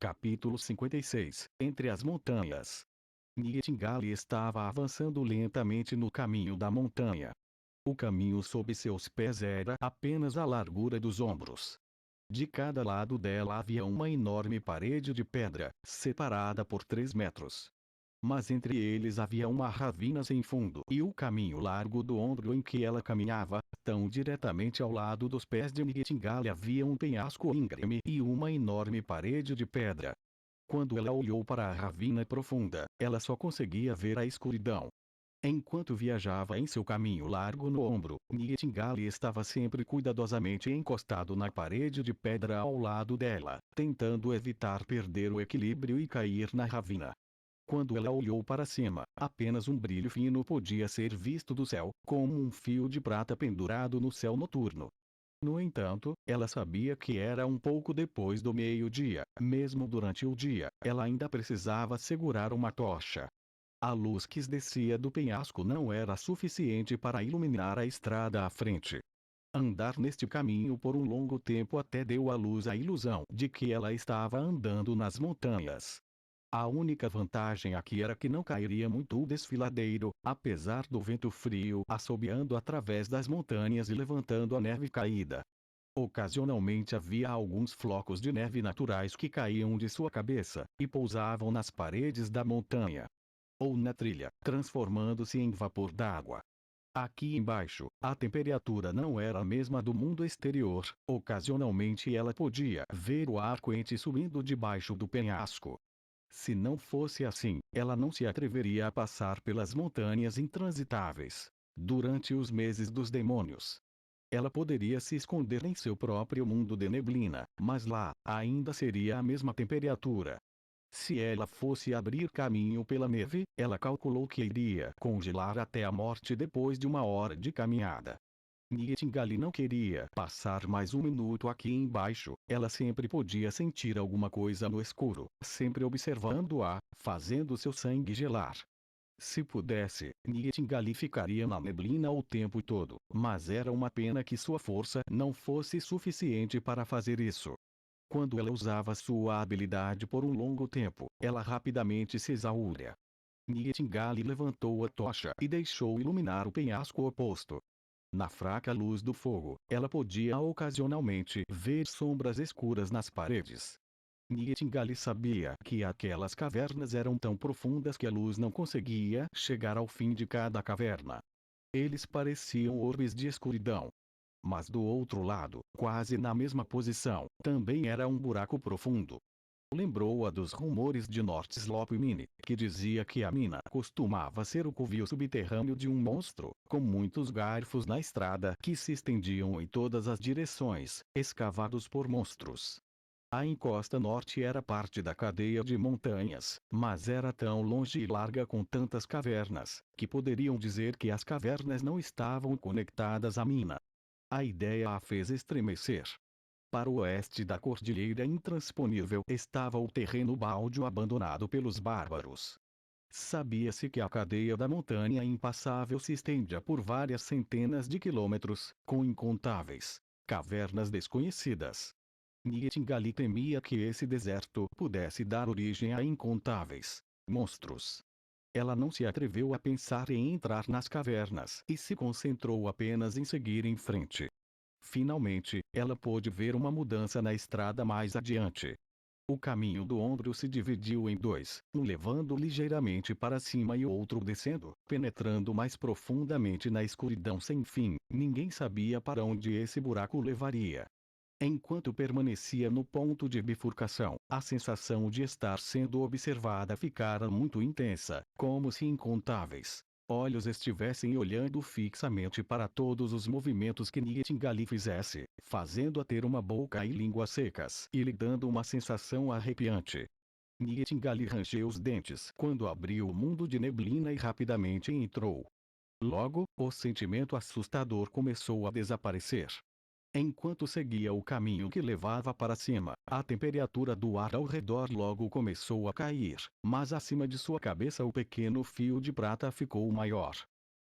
Capítulo 56. Entre as montanhas. Nightingale estava avançando lentamente no caminho da montanha. O caminho sob seus pés era apenas a largura dos ombros. De cada lado dela havia uma enorme parede de pedra, separada por 3 metros. Mas entre eles havia uma ravina sem fundo e o caminho largo do ombro em que ela caminhava, tão diretamente ao lado dos pés de Nightingale havia um penhasco íngreme e uma enorme parede de pedra. Quando ela olhou para a ravina profunda, ela só conseguia ver a escuridão. Enquanto viajava em seu caminho largo no ombro, Nightingale estava sempre cuidadosamente encostado na parede de pedra ao lado dela, tentando evitar perder o equilíbrio e cair na ravina. Quando ela olhou para cima, apenas um brilho fino podia ser visto do céu, como um fio de prata pendurado no céu noturno. No entanto, ela sabia que era um pouco depois do meio-dia. Mesmo durante o dia, ela ainda precisava segurar uma tocha. A luz que descia do penhasco não era suficiente para iluminar a estrada à frente. Andar neste caminho por um longo tempo até deu à luz a ilusão de que ela estava andando nas montanhas. A única vantagem aqui era que não cairia muito o desfiladeiro, apesar do vento frio assobiando através das montanhas e levantando a neve caída. Ocasionalmente havia alguns flocos de neve naturais que caíam de sua cabeça, e pousavam nas paredes da montanha. Ou na trilha, transformando-se em vapor d'água. Aqui embaixo, a temperatura não era a mesma do mundo exterior, ocasionalmente ela podia ver o ar quente subindo debaixo do penhasco. Se não fosse assim, ela não se atreveria a passar pelas montanhas intransitáveis. Durante os meses dos demônios, ela poderia se esconder em seu próprio mundo de neblina, mas lá, ainda seria a mesma temperatura. Se ela fosse abrir caminho pela neve, ela calculou que iria congelar até a morte depois de 1 hora de caminhada. Nightingale não queria passar mais um minuto aqui embaixo, ela sempre podia sentir alguma coisa no escuro, sempre observando-a, fazendo seu sangue gelar. Se pudesse, Nightingale ficaria na neblina o tempo todo, mas era uma pena que sua força não fosse suficiente para fazer isso. Quando ela usava sua habilidade por um longo tempo, ela rapidamente se exauria. Nightingale levantou a tocha e deixou iluminar o penhasco oposto. Na fraca luz do fogo, ela podia ocasionalmente ver sombras escuras nas paredes. Nightingale sabia que aquelas cavernas eram tão profundas que a luz não conseguia chegar ao fim de cada caverna. Eles pareciam orbes de escuridão. Mas do outro lado, quase na mesma posição, também era um buraco profundo. Lembrou-a dos rumores de North Slope Mine, que dizia que a mina costumava ser o covil subterrâneo de um monstro, com muitos garfos na estrada que se estendiam em todas as direções, escavados por monstros. A encosta norte era parte da cadeia de montanhas, mas era tão longe e larga com tantas cavernas, que poderiam dizer que as cavernas não estavam conectadas à mina. A ideia a fez estremecer. Para o oeste da cordilheira intransponível estava o terreno baldio abandonado pelos bárbaros. Sabia-se que a cadeia da montanha impassável se estendia por várias centenas de quilômetros, com incontáveis cavernas desconhecidas. Nightingale temia que esse deserto pudesse dar origem a incontáveis monstros. Ela não se atreveu a pensar em entrar nas cavernas e se concentrou apenas em seguir em frente. Finalmente, ela pôde ver uma mudança na estrada mais adiante. O caminho do ombro se dividiu em dois, um levando ligeiramente para cima e outro descendo, penetrando mais profundamente na escuridão sem fim. Ninguém sabia para onde esse buraco levaria. Enquanto permanecia no ponto de bifurcação, a sensação de estar sendo observada ficara muito intensa, como se incontáveis olhos estivessem olhando fixamente para todos os movimentos que Nightingale fizesse, fazendo-a ter uma boca e língua secas e lhe dando uma sensação arrepiante. Nightingale rangeu os dentes quando abriu o mundo de neblina e rapidamente entrou. Logo, o sentimento assustador começou a desaparecer. Enquanto seguia o caminho que levava para cima, a temperatura do ar ao redor logo começou a cair, mas acima de sua cabeça o pequeno fio de prata ficou maior.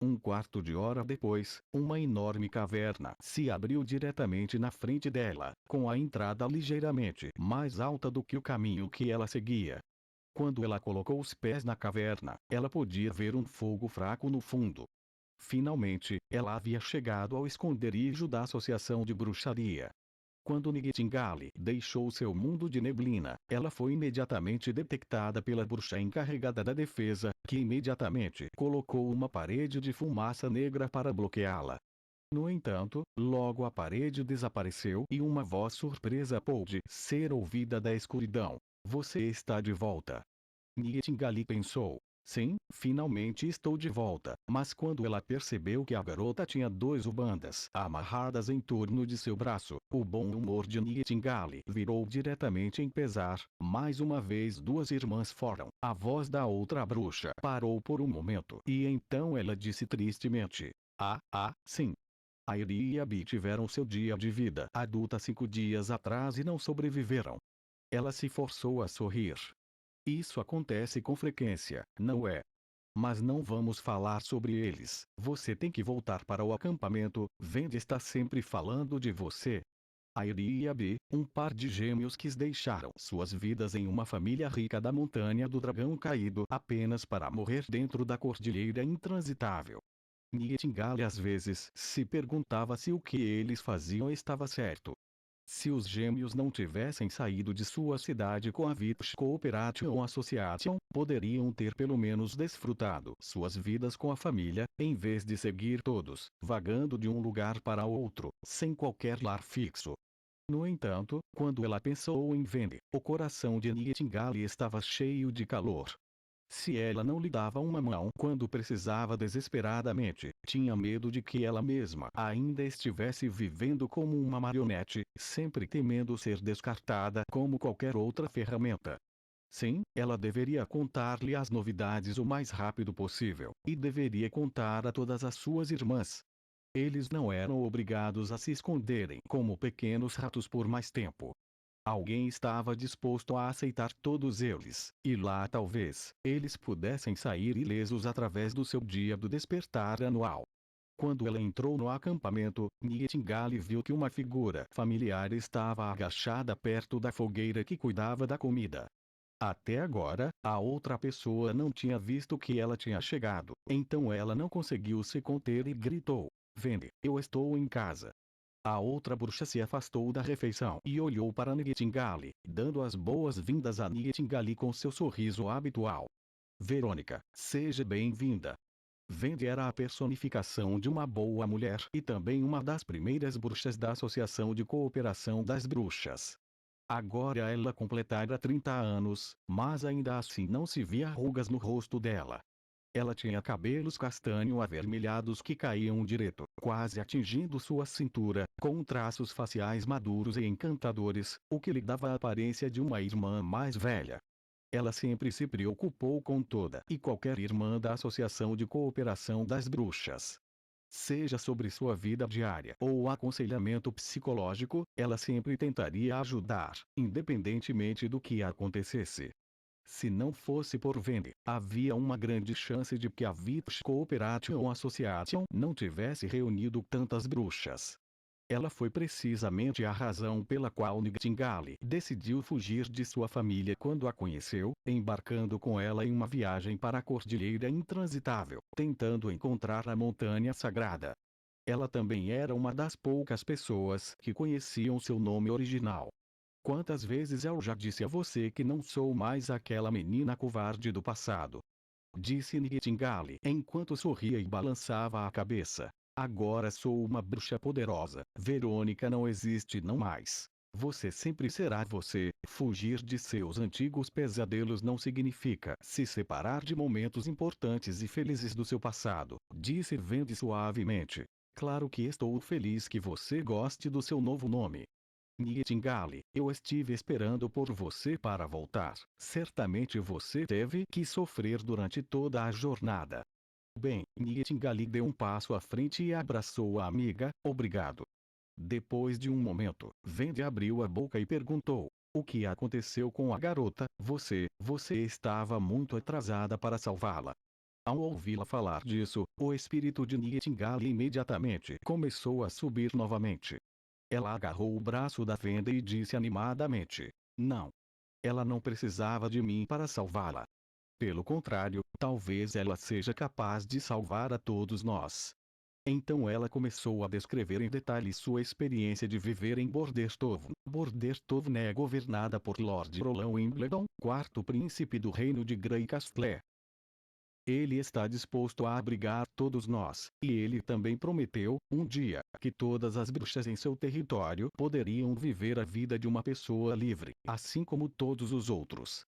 Um quarto de hora depois, uma enorme caverna se abriu diretamente na frente dela, com a entrada ligeiramente mais alta do que o caminho que ela seguia. Quando ela colocou os pés na caverna, ela podia ver um fogo fraco no fundo. Finalmente, ela havia chegado ao esconderijo da Associação de Bruxaria. Quando Nightingale deixou seu mundo de neblina, ela foi imediatamente detectada pela bruxa encarregada da defesa, que imediatamente colocou uma parede de fumaça negra para bloqueá-la. No entanto, logo a parede desapareceu e uma voz surpresa pôde ser ouvida da escuridão. Você está de volta. Nightingale pensou. Sim, finalmente estou de volta. Mas quando ela percebeu que a garota tinha dois ubandas amarradas em torno de seu braço, o bom humor de Nightingale virou diretamente em pesar. Mais uma vez duas irmãs foram. A voz da outra bruxa parou por um momento e então ela disse tristemente: sim. Airi e Abby tiveram seu dia de vida adulta 5 dias atrás e não sobreviveram. Ela se forçou a sorrir. Isso acontece com frequência, não é? Mas não vamos falar sobre eles. Você tem que voltar para o acampamento. Vende está sempre falando de você. Airi e Abby, um par de gêmeos que deixaram suas vidas em uma família rica da Montanha do Dragão Caído apenas para morrer dentro da cordilheira intransitável. Nightingale às vezes se perguntava se o que eles faziam estava certo. Se os gêmeos não tivessem saído de sua cidade com a Vitch Cooperation Association, poderiam ter pelo menos desfrutado suas vidas com a família, em vez de seguir todos, vagando de um lugar para outro, sem qualquer lar fixo. No entanto, quando ela pensou em Vende, o coração de Nightingale estava cheio de calor. Se ela não lhe dava uma mão quando precisava desesperadamente, tinha medo de que ela mesma ainda estivesse vivendo como uma marionete, sempre temendo ser descartada como qualquer outra ferramenta. Sim, ela deveria contar-lhe as novidades o mais rápido possível, e deveria contar a todas as suas irmãs. Eles não eram obrigados a se esconderem como pequenos ratos por mais tempo. Alguém estava disposto a aceitar todos eles, e lá talvez eles pudessem sair ilesos através do seu dia do despertar anual. Quando ela entrou no acampamento, Nightingale viu que uma figura familiar estava agachada perto da fogueira que cuidava da comida. Até agora, a outra pessoa não tinha visto que ela tinha chegado, então ela não conseguiu se conter e gritou: Vende, eu estou em casa. A outra bruxa se afastou da refeição e olhou para Nightingale, dando as boas-vindas a Nightingale com seu sorriso habitual. Verônica, seja bem-vinda. Vende era a personificação de uma boa mulher e também uma das primeiras bruxas da Associação de Cooperação das Bruxas. Agora ela completara 30 anos, mas ainda assim não se via rugas no rosto dela. Ela tinha cabelos castanho avermelhados que caíam direto, quase atingindo sua cintura, com traços faciais maduros e encantadores, o que lhe dava a aparência de uma irmã mais velha. Ela sempre se preocupou com toda e qualquer irmã da Associação de Cooperação das Bruxas. Seja sobre sua vida diária ou aconselhamento psicológico, ela sempre tentaria ajudar, independentemente do que acontecesse. Se não fosse por Vende, havia uma grande chance de que a Vitch Cooperation Association não tivesse reunido tantas bruxas. Ela foi precisamente a razão pela qual Nightingale decidiu fugir de sua família quando a conheceu, embarcando com ela em uma viagem para a Cordilheira Intransitável, tentando encontrar a Montanha Sagrada. Ela também era uma das poucas pessoas que conheciam seu nome original. Quantas vezes eu já disse a você que não sou mais aquela menina covarde do passado? Disse Nightingale enquanto sorria e balançava a cabeça. Agora sou uma bruxa poderosa. Verônica não existe não mais. Você sempre será você. Fugir de seus antigos pesadelos não significa se separar de momentos importantes e felizes do seu passado, disse Vende suavemente. Claro que estou feliz que você goste do seu novo nome. Nightingale, eu estive esperando por você para voltar. Certamente você teve que sofrer durante toda a jornada. Bem, Nightingale deu um passo à frente e abraçou a amiga. Obrigado. Depois de um momento, Vende abriu a boca e perguntou: o que aconteceu com a garota? Você estava muito atrasada para salvá-la. Ao ouvi-la falar disso, o espírito de Nightingale imediatamente começou a subir novamente. Ela agarrou o braço da venda e disse animadamente: não. Ela não precisava de mim para salvá-la. Pelo contrário, talvez ela seja capaz de salvar a todos nós. Então ela começou a descrever em detalhes sua experiência de viver em Bordestown. Bordestown é governada por Lord Roland Wimbledon, quarto príncipe do reino de Grey Castle. Ele está disposto a abrigar todos nós, e ele também prometeu, um dia, que todas as bruxas em seu território poderiam viver a vida de uma pessoa livre, assim como todos os outros.